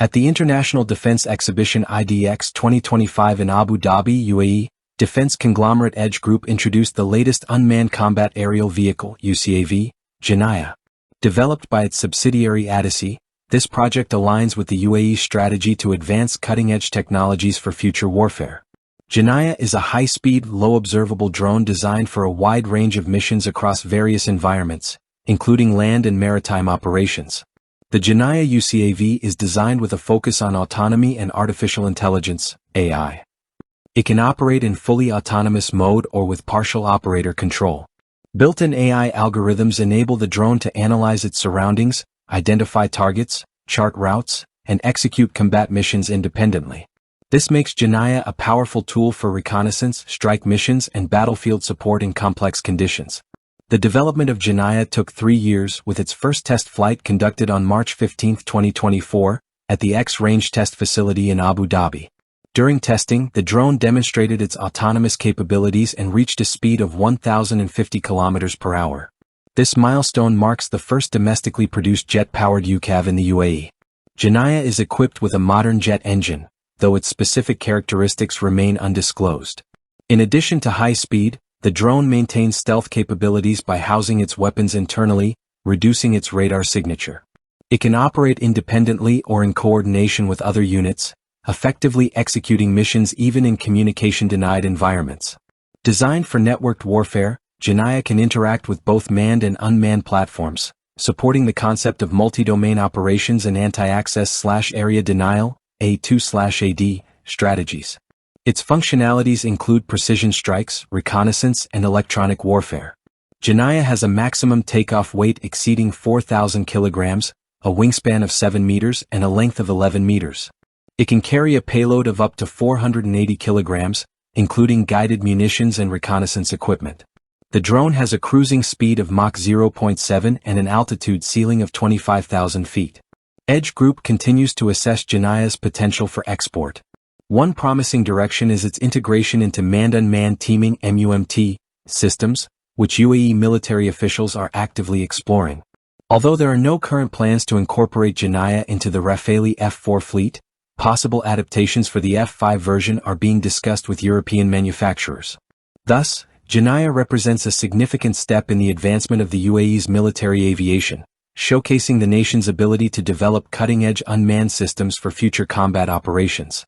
At the International Defense Exhibition IDEX 2025 in Abu Dhabi, UAE, defense conglomerate Edge Group introduced the latest unmanned combat aerial vehicle, UCAV, Jeniah. Developed by its subsidiary IDEX, this project aligns with the UAE's strategy to advance cutting-edge technologies for future warfare. Jeniah is a high-speed, low-observable drone designed for a wide range of missions across various environments, including land and maritime operations. The Jeniah UCAV is designed with a focus on autonomy and artificial intelligence, AI. It can operate in fully autonomous mode or with partial operator control. Built-in AI algorithms enable the drone to analyze its surroundings, identify targets, chart routes, and execute combat missions independently. This makes Jeniah a powerful tool for reconnaissance, strike missions, and battlefield support in complex conditions. The development of Jeniah took 3 years, with its first test flight conducted on March 15, 2024, at the X-Range Test Facility in Abu Dhabi. During testing, the drone demonstrated its autonomous capabilities and reached a speed of 1,050 km per hour. This milestone marks the first domestically produced jet-powered UCAV in the UAE. Jeniah is equipped with a modern jet engine, though its specific characteristics remain undisclosed. In addition to high speed, the drone maintains stealth capabilities by housing its weapons internally, reducing its radar signature. It can operate independently or in coordination with other units, effectively executing missions even in communication-denied environments. Designed for networked warfare, Jeniah can interact with both manned and unmanned platforms, supporting the concept of multi-domain operations and anti-access/area denial, A2/AD, strategies. Its functionalities include precision strikes, reconnaissance, and electronic warfare. Jeniah has a maximum takeoff weight exceeding 4,000 kilograms, a wingspan of 7 meters, and a length of 11 meters. It can carry a payload of up to 480 kilograms, including guided munitions and reconnaissance equipment. The drone has a cruising speed of Mach 0.7 and an altitude ceiling of 25,000 feet. Edge Group continues to assess Jeniah's potential for export. One promising direction is its integration into manned-unmanned teaming MUMT systems, which UAE military officials are actively exploring. Although there are no current plans to incorporate Jeniah into the Rafale F4 fleet, possible adaptations for the F5 version are being discussed with European manufacturers. Thus, Jeniah represents a significant step in the advancement of the UAE's military aviation, showcasing the nation's ability to develop cutting-edge unmanned systems for future combat operations.